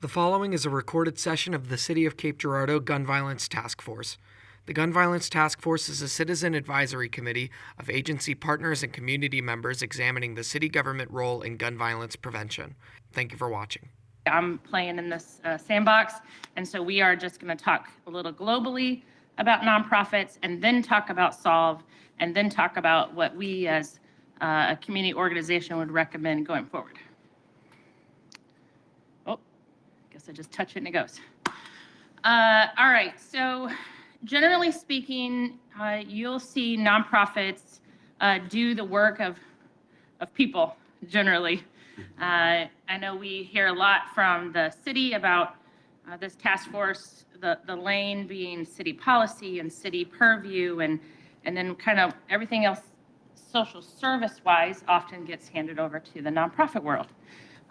The following is a recorded session of the City of Cape Girardeau Gun Violence Task Force. The Gun Violence Task Force is a citizen advisory committee of agency partners and community members examining the city government role in gun violence prevention. Thank you for watching. I'm playing in this sandbox, and so we are just going to talk a little globally about nonprofits, and then talk about Solve, and then talk about what we as a community organization would recommend going forward. Oh, guess I just touch it and it goes. All right, so generally speaking, you'll see nonprofits do the work of people generally. I know we hear a lot from the city about this task force, the lane being city policy and city purview, and then kind of everything else social service-wise often gets handed over to the nonprofit world.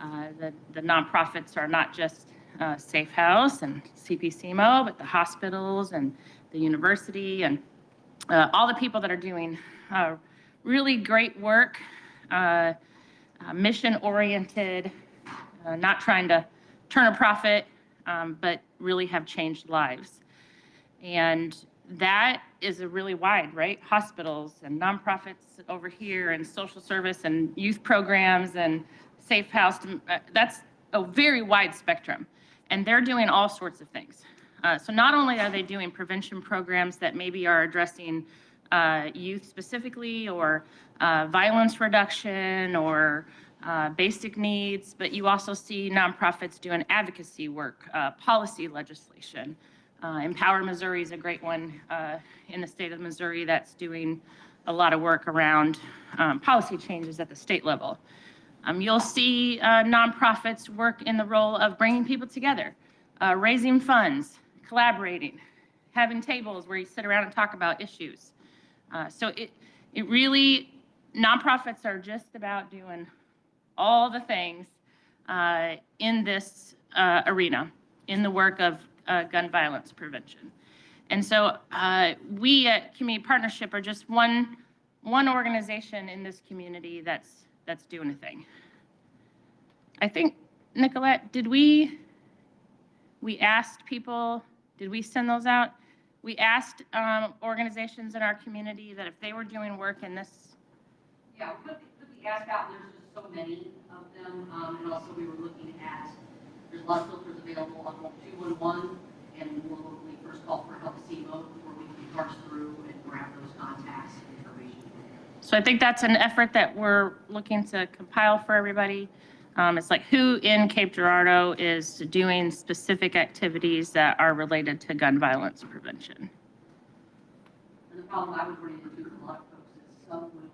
The nonprofits are not just Safe House and CPCMO, but the hospitals and the university and all the people that are doing really great work, mission-oriented, not trying to turn a profit, but really have changed lives. And that is a really wide, right? Hospitals and nonprofits over here and social service and youth programs and Safe House, that's a very wide spectrum. And they're doing all sorts of things. So not only are they doing prevention programs that maybe are addressing youth specifically, or violence reduction, or basic needs, but you also see nonprofits doing advocacy work, policy legislation. Empower Missouri is a great one in the state of Missouri that's doing a lot of work around policy changes at the state level. You'll see nonprofits work in the role of bringing people together, raising funds, collaborating, having tables where you sit around and talk about issues. So it really, nonprofits are just about doing all the things in this arena, in the work of gun violence prevention. And so we at Community Partnership are just one organization in this community that's doing a thing. I think, Nicolette, did we asked people, did we send those out? We asked organizations in our community that if they were doing work in this. Yeah, we put the ask out, and there's just so many of them, and also we were looking at, there's a lot of filters available on 211, and more locally first call for help CMO, where we can parse through and grab those contacts and information. So I think that's an effort that we're looking to compile for everybody. It's like who in Cape Girardeau is doing specific activities that are related to gun violence prevention. And the problem I was running into with a lot of folks is some will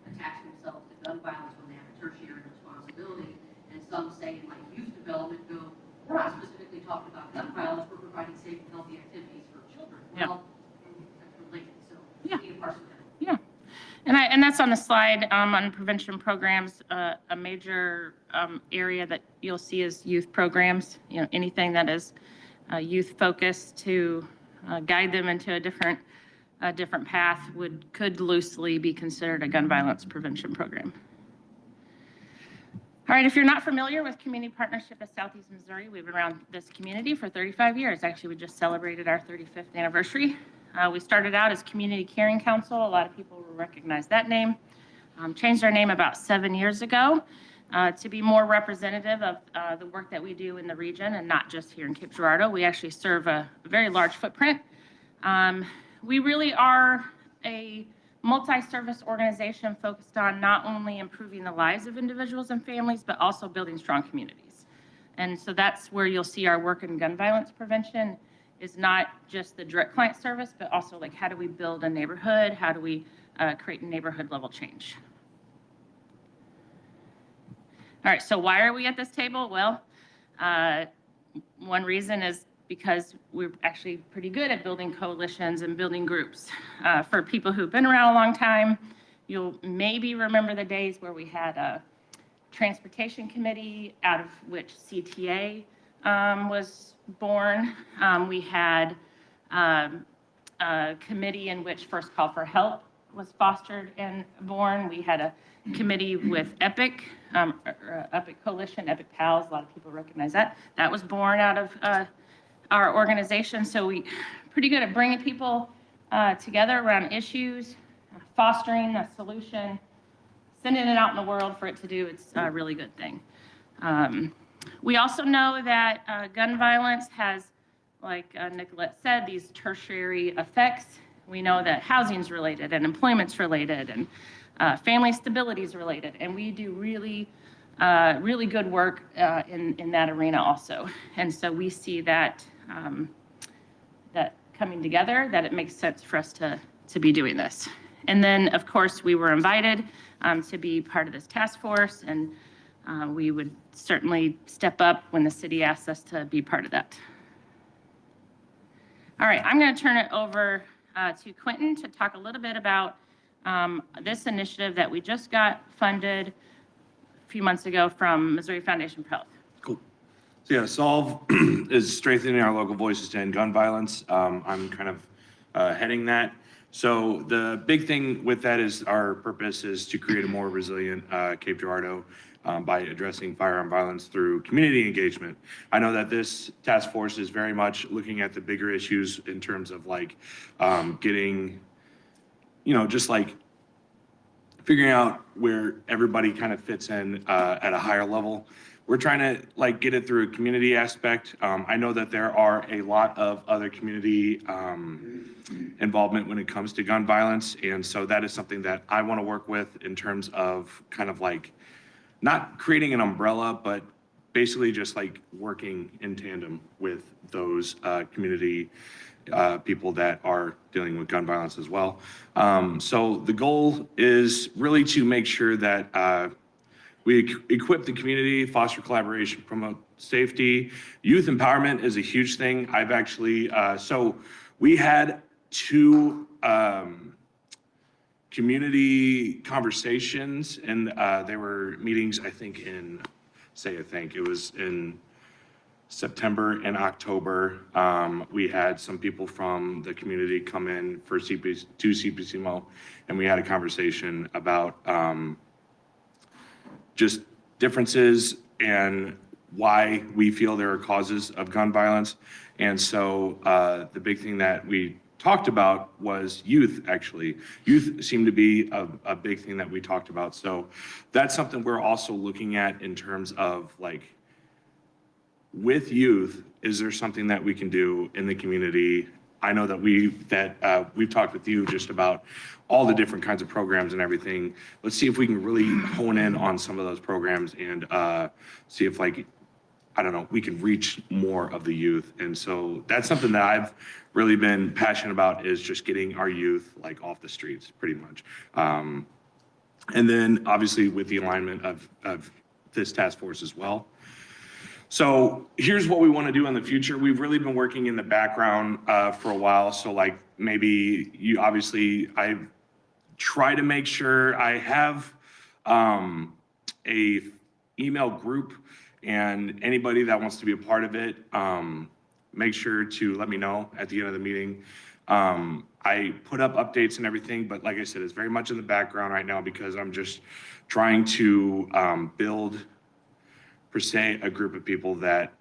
attach themselves to gun violence when they have a tertiary responsibility, and some say in like youth development go, we're not specifically talking about gun violence, we're providing safe and healthy activities for children. Well, that's related, so we need to parse it out. Yeah. And that's on the slide on prevention programs. A major area that you'll see is youth programs. You know, anything that is youth focused to guide them into a different path could loosely be considered a gun violence prevention program. All right, if you're not familiar with Community Partnership of Southeast Missouri, we've been around this community for 35 years. Actually, we just celebrated our 35th anniversary. We started out as Community Caring Council. A lot of people will recognize that name. Changed our name about 7 years ago to be more representative of the work that we do in the region, and not just here in Cape Girardeau. We actually serve a very large footprint. We really are a multi-service organization focused on not only improving the lives of individuals and families, but also building strong communities. And so that's where you'll see our work in gun violence prevention is not just the direct client service, but also like how do we build a neighborhood? How do we create neighborhood level change? All right, so why are we at this table? Well, one reason is because we're actually pretty good at building coalitions and building groups. For people who've been around a long time, you'll maybe remember the days where we had a transportation committee out of which CTA was born. We had a committee in which First Call for Help was fostered and born. We had a committee with EPIC Epic Coalition, Epic Pals, a lot of people recognize that. That was born out of our organization. So we pretty good at bringing people together around issues, fostering a solution, sending it out in the world for it to do its really good thing. We also know that gun violence has, like Nicolette said, these tertiary effects. We know that housing's related and employment's related and family stability is related. And we do really, really good work in that arena also. And so we see that, that coming together, that it makes sense for us to be doing this. And then, of course, we were invited to be part of this task force, and we would certainly step up when the city asks us to be part of that. All right, I'm going to turn it over to Quentin to talk a little bit about this initiative that we just got funded a few months ago from Missouri Foundation for Health. Cool. So yeah, SOLVE is strengthening our local voices to end gun violence. I'm kind of heading that. So the big thing with that is our purpose is to create a more resilient Cape Girardeau by addressing firearm violence through community engagement. I know that this task force is very much looking at the bigger issues in terms of like getting, just like figuring out where everybody kind of fits in at a higher level. We're trying to like get it through a community aspect. I know that there are a lot of other community involvement when it comes to gun violence. And so that is something that I want to work with in terms of kind of like not creating an umbrella, but basically just like working in tandem with those community people that are dealing with gun violence as well. So the goal is really to make sure that we equip the community, foster collaboration, promote safety. Youth empowerment is a huge thing. I've actually, so we had 2 community conversations, and they were meetings, I think it was in September and October. We had some people from the community come in for to CPCMO, and we had a conversation about just differences and why we feel there are causes of gun violence. And so the big thing that we talked about was youth, actually. Youth seemed to be a big thing that we talked about. So that's something we're also looking at in terms of like, with youth, is there something that we can do in the community? I know that we've talked with you just about all the different kinds of programs and everything. Let's see if we can really hone in on some of those programs and see if like, I don't know, we can reach more of the youth. And so that's something that I've really been passionate about, is just getting our youth like off the streets pretty much. And then obviously with the alignment of this task force as well. So here's what we want to do in the future. We've really been working in the background for a while. So like maybe I try to make sure I have a email group, and anybody that wants to be a part of it, make sure to let me know at the end of the meeting. I put up updates and everything, but like I said, it's very much in the background right now because I'm just trying to build, per se, a group of people that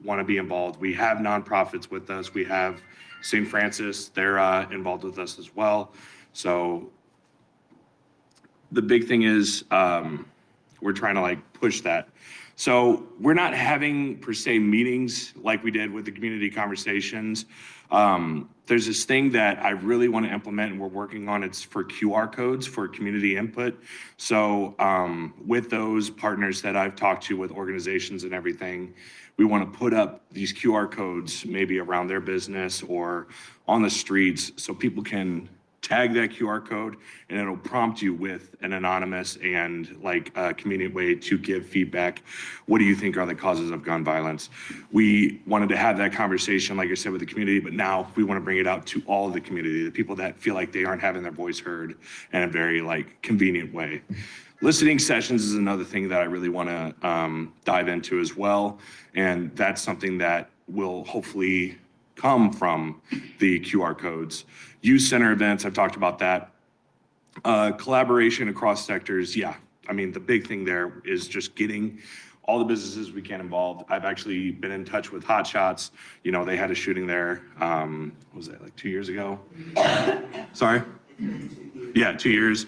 want to be involved. We have nonprofits with us. We have St. Francis, they're involved with us as well. So the big thing is we're trying to like push that. So we're not having per se meetings like we did with the community conversations. There's this thing that I really want to implement and we're working on. It's for QR codes for community input. So with those partners that I've talked to with organizations and everything, we want to put up these QR codes maybe around their business or on the streets so people can tag that QR code and it'll prompt you with an anonymous and like a convenient way to give feedback. What do you think are the causes of gun violence? We wanted to have that conversation, like I said, with the community, but now we want to bring it out to all of the community, the people that feel like they aren't having their voice heard in a very like convenient way. Listening sessions is another thing that I really want to dive into as well. And that's something that will hopefully come from the QR codes. Youth center events, I've talked about that. Collaboration across sectors, yeah. I mean, the big thing there is just getting all the businesses we can involved. I've actually been in touch with Hot Shots. You know, they had a shooting there, what was that, like 2 years ago? Sorry? Yeah, 2 years.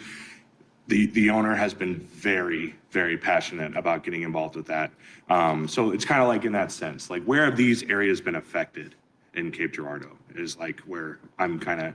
The owner has been very, very passionate about getting involved with that. So it's kind of like in that sense, like where have these areas been affected in Cape Girardeau is like where I'm kind of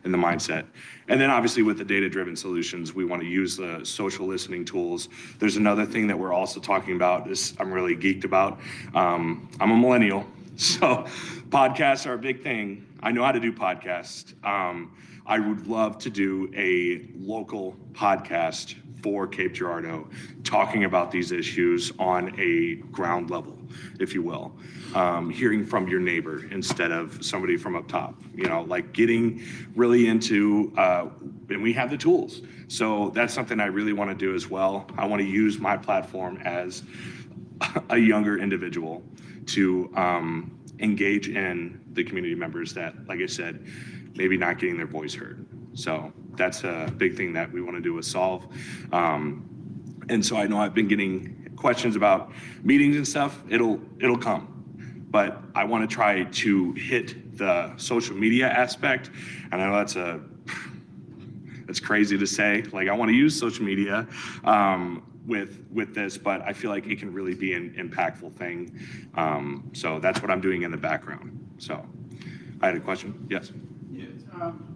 in the mindset. And then obviously with the data-driven solutions, we want to use the social listening tools. There's another thing that we're also talking about, this I'm really geeked about. I'm a millennial, so podcasts are a big thing. I know how to do podcasts. I would love to do a local podcast for Cape Girardeau, talking about these issues on a ground level, if you will. Hearing from your neighbor instead of somebody from up top, you know, like getting really into, and we have the tools. So that's something I really want to do as well. I want to use my platform as a younger individual to engage in the community members that, like I said, maybe not getting their voice heard. So that's a big thing that we want to do with Solve. And so I know I've been getting questions about meetings and stuff. It'll come. But I want to try to hit the social media aspect. And I know that's crazy to say. Like I want to use social media with this, but I feel like it can really be an impactful thing. So that's what I'm doing in the background. So I had a question. Yes. Yes,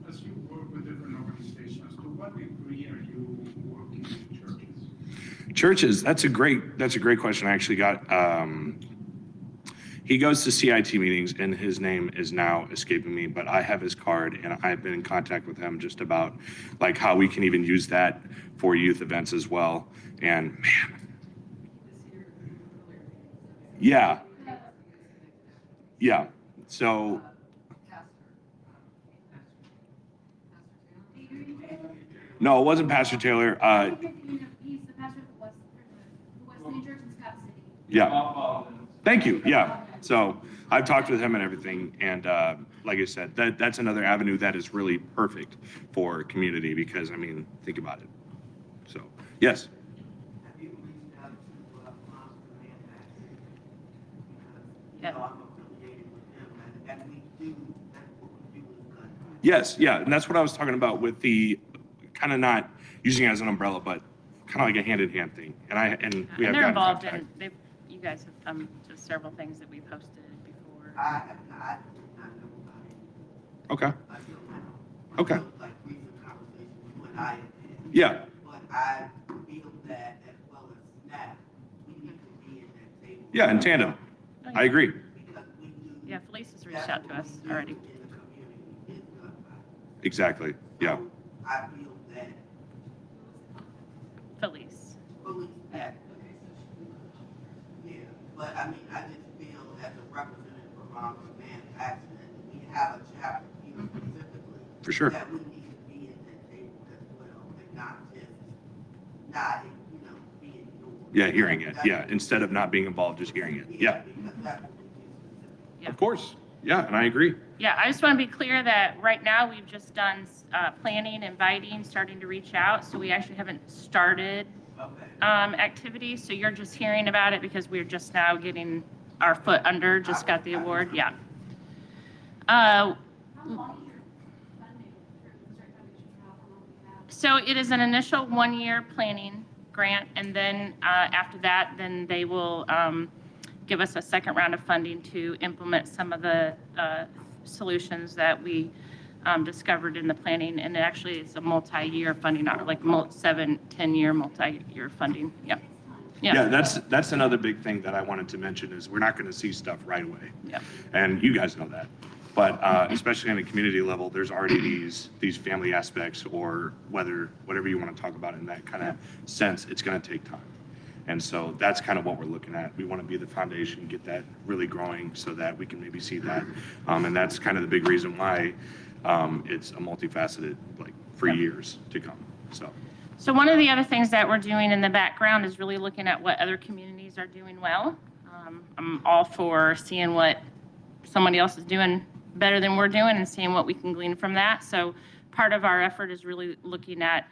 as you work with different organizations, to what degree are you working with churches? Churches, that's a great question. I actually got, he goes to CIT meetings and his name is now escaping me, but I have his card and I've been in contact with him just about like how we can even use that for youth events as well. And man, yeah. So, no, it wasn't Pastor Taylor. He's the pastor of the Wesleyan Church in Scott City. Yeah. Thank you. Yeah. So I've talked with him and everything. And like I said, that's another avenue that is really perfect for community because, I mean, think about it. So, yes. Have you reached out to Monster Manufacturing? Yeah. I'm affiliated with them, and we do, that's what we do with gun. Yes. Yeah. And that's what I was talking about with the kind of not using it as an umbrella, but kind of like a hand-in-hand thing. And we have And they're gotten involved contact. in, you guys have done just several things that we've hosted before. I have not know about it. Okay. I don't know. Okay. Like recent conversations you and I have had. Yeah. But I feel that as well as SNAP, we need to be in that table. Yeah. In tandem. I agree. Because we do. Yeah, Felice has reached out to us already. In the community is gun violence. Exactly. Yeah. So I feel that Felice. police act. Yeah, but I mean, I just feel as a representative from Monster Manufacturing, we have a chapter here specifically. For sure. That we need to be in that table as well, and not just, not, being ignored. Yeah. Hearing it. Yeah. Instead of not being involved, just hearing it. Yeah. Because that's what we do specifically. Yeah. Of course. Yeah. And I agree. Yeah, I just want to be clear that right now we've just done planning, inviting, starting to reach out. So we actually haven't started Okay. activities. So you're just hearing about it because we're just now getting our foot under, just got the award. Yeah. How long is your funding through the Missouri Foundation for how long we have? So it is an initial 1-year planning grant, and then after that, then they will give us a second round of funding to implement some of the solutions that we discovered in the planning. And actually, it's a multi-year funding, not like 7-10-year multi-year funding. Yeah. Yeah. That's another big thing that I wanted to mention is we're not going to see stuff right away. Yeah. And you guys know that. But especially on a community level, there's already these family aspects or whatever you want to talk about in that kind of sense, it's going to take time. And so that's kind of what we're looking at. We want to be the foundation, get that really growing so that we can maybe see that. And that's kind of the big reason why it's a multifaceted, like for years to come. So one of the other things that we're doing in the background is really looking at what other communities are doing well. I'm all for seeing what somebody else is doing better than we're doing and seeing what we can glean from that. So part of our effort is really looking at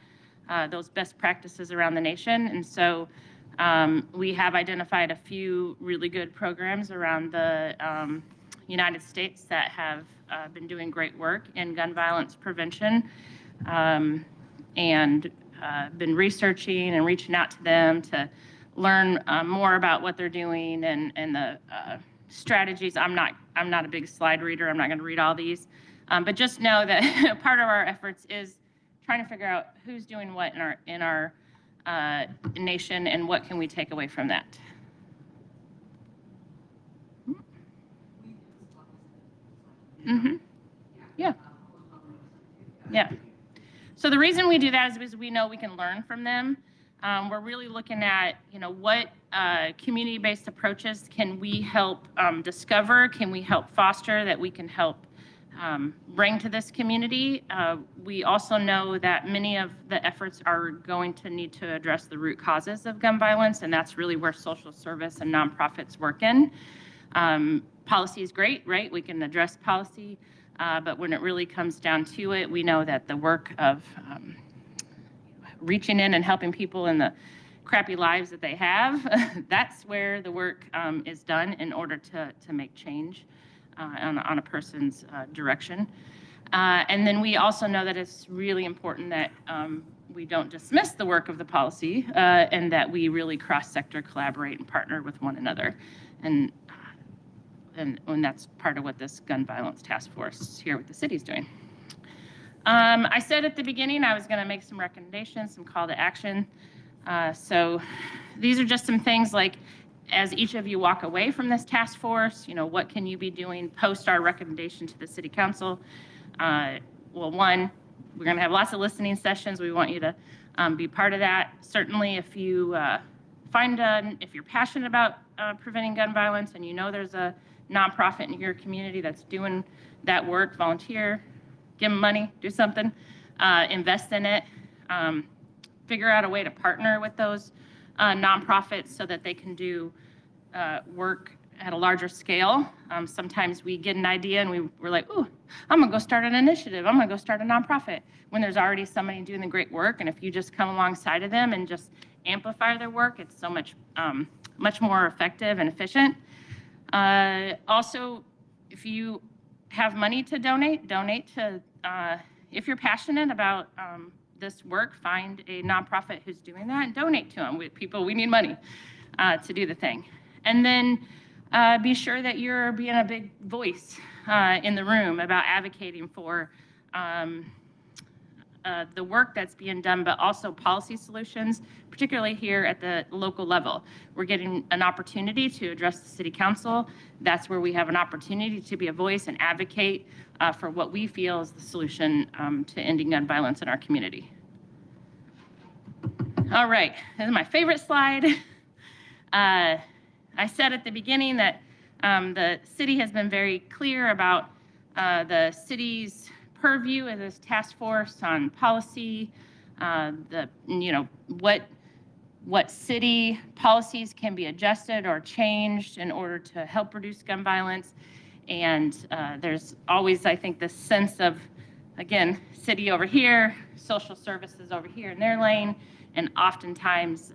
those best practices around the nation. And so we have identified a few really good programs around the United States that have been doing great work in gun violence prevention, and been researching and reaching out to them to learn more about what they're doing and the strategies. I'm not a big slide reader. I'm not going to read all these, but just know that part of our efforts is trying to figure out who's doing what in our nation and what can we take away from that. Mm-hmm. Yeah. Yeah. So the reason we do that is because we know we can learn from them. We're really looking at, what community-based approaches can we help discover, can we help foster, that we can help bring to this community. We also know that many of the efforts are going to need to address the root causes of gun violence, and that's really where social service and nonprofits work in. Policy is great, right? We can address policy, but when it really comes down to it, we know that the work of reaching in and helping people in the crappy lives that they have, that's where the work is done in order to make change on a person's direction. And then we also know that it's really important that we don't dismiss the work of the policy and that we really cross-sector collaborate and partner with one another. And that's part of what this gun violence task force here with the city is doing. I said at the beginning I was going to make some recommendations, some call to action. So these are just some things like, as each of you walk away from this task force, what can you be doing post our recommendation to the city council? Well, one, we're going to have lots of listening sessions. We want you to be part of that. Certainly, if you if you're passionate about preventing gun violence and there's a nonprofit in your community that's doing that work, volunteer, give them money, do something, invest in it, figure out a way to partner with those nonprofits so that they can do work at a larger scale. Sometimes we get an idea and we're like, ooh, I'm going to go start an initiative. I'm going to go start a nonprofit, when there's already somebody doing the great work. And if you just come alongside of them and just amplify their work, it's so much, much more effective and efficient. Also, if you have money to donate to, if you're passionate about this work, find a nonprofit who's doing that and donate to them. We need money to do the thing. And then be sure that you're being a big voice in the room about advocating for the work that's being done, but also policy solutions, particularly here at the local level. We're getting an opportunity to address the city council. That's where we have an opportunity to be a voice and advocate for what we feel is the solution to ending gun violence in our community. All right, this is my favorite slide. I said at the beginning that the city has been very clear about the city's purview of this task force on policy, what city policies can be adjusted or changed in order to help reduce gun violence. And there's always, I think, this sense of, again, city over here, social services over here in their lane, and oftentimes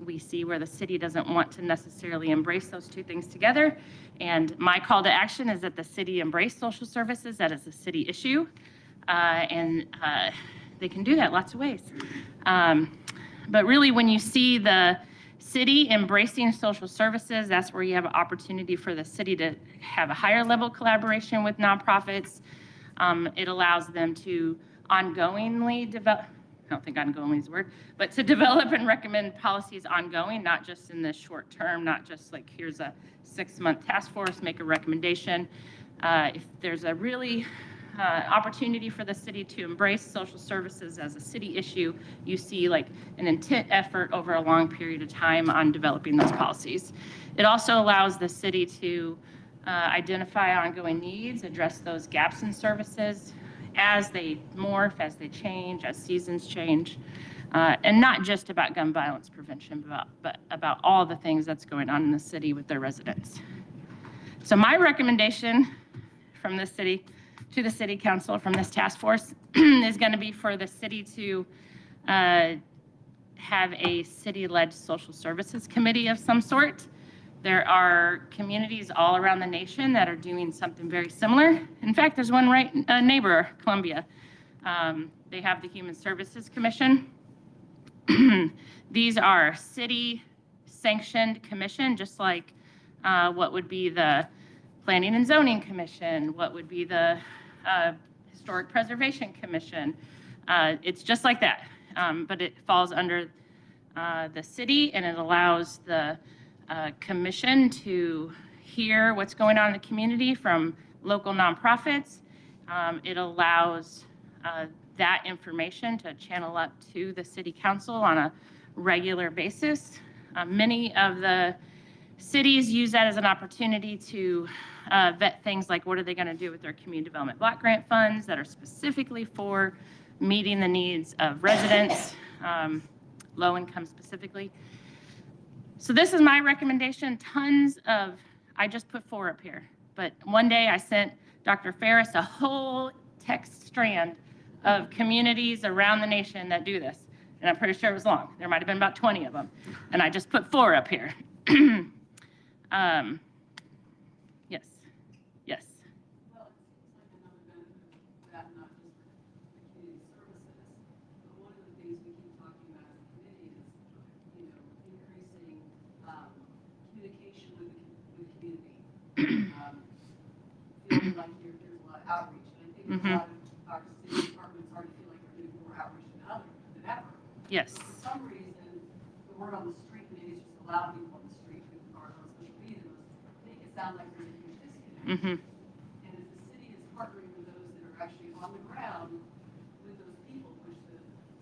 we see where the city doesn't want to necessarily embrace those two things together. And my call to action is that the city embrace social services. That is a city issue. And they can do that lots of ways. But really, when you see the city embracing social services, that's where you have an opportunity for the city to have a higher level collaboration with nonprofits. It allows them to ongoingly develop, I don't think ongoing is a word, but to develop and recommend policies ongoing, not just in the short term, not just like here's a 6-month task force, make a recommendation. If there's a really opportunity for the city to embrace social services as a city issue, you see like an intent effort over a long period of time on developing those policies. It also allows the city to identify ongoing needs, address those gaps in services as they morph, as they change, as seasons change, and not just about gun violence prevention, but about all the things that's going on in the city with their residents. So my recommendation from the city to the city council from this task force is going to be for the city to have a city-led social services committee of some sort. There are communities all around the nation that are doing something very similar. In fact, there's one right neighbor, Columbia. They have the Human Services Commission. These are city-sanctioned commission, just like what would be the Planning and Zoning Commission, what would be the Historic Preservation Commission. It's just like that, but it falls under the city, and it allows the commission to hear what's going on in the community from local nonprofits. It allows that information to channel up to the city council on a regular basis. Many of the cities use that as an opportunity to vet things like what are they going to do with their community development block grant funds that are specifically for meeting the needs of residents, low income specifically. So this is my recommendation. I just put 4 up here, but one day I sent Dr. Ferris a whole text strand of communities around the nation that do this. And I'm pretty sure it was long. There might have been about 20 of them. And I just put 4 up here. Yes, yes. Well, it seems like another benefit of that, not just for community services, but one of the things we keep talking about as a committee is, increasing communication with the community. Feeling like there's a lot of outreach, and I think a lot of our city departments already feel like they're doing more outreach than ever. Yes. For some reason, the word on the street, maybe it's just a lot of people on the street who are on social media, make it sound like there's a huge disconnect. And if the city is partnering with those that are actually on the ground with those people, which the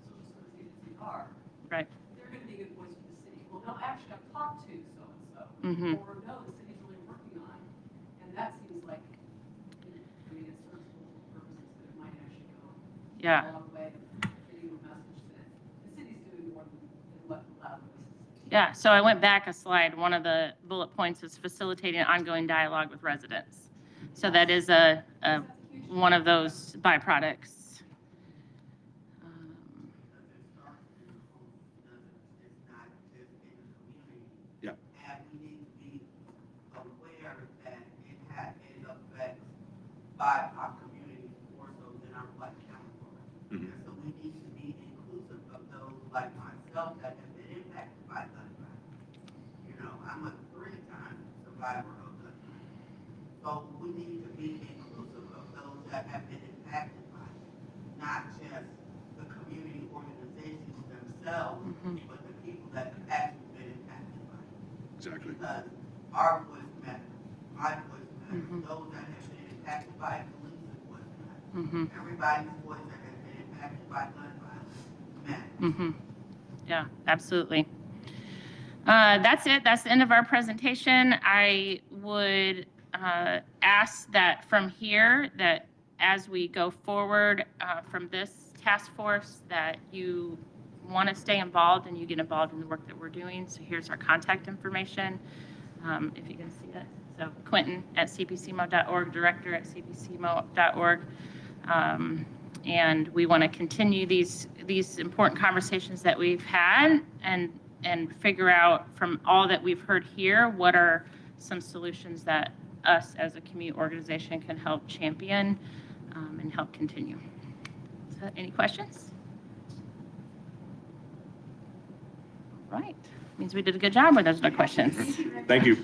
social service agencies are, Right. they're going to be a good voice for the city. Well, no, actually, I've talked to so-and-so, or no, the city's really working on, and that seems like, I mean, it serves multiple purposes, but it might actually go Yeah. a long way of getting the message that the city's doing more than what the loud voices. Yeah, so I went back a slide. One of the bullet points is facilitating ongoing dialogue with residents. So that is one of those byproducts. Yeah. And we need to be aware that it affects BIPOC communities more so than our Black counterparts. And so we need to be inclusive of those like myself that have been impacted by gun violence. I'm a 3-time survivor of gun violence. So we need to be inclusive of those that have been impacted by it, not just the community organizations themselves, but the people that have actually been impacted by it. Exactly. Because our voice matters, my voice matters, those that have been impacted by police voice matters. Everybody's voice that has been impacted by gun violence matters. Yeah, absolutely. That's it. That's the end of our presentation. I would ask that from here, that as we go forward from this task force, that you want to stay involved and you get involved in the work that we're doing. So here's our contact information, if you can see it. So Quentin at cpcmo.org, director at cpcmo.org. And we want to continue these important conversations that we've had and figure out from all that we've heard here, what are some solutions that us as a community organization can help champion and help continue. So any questions? All right. Means we did a good job with those questions. Thank you.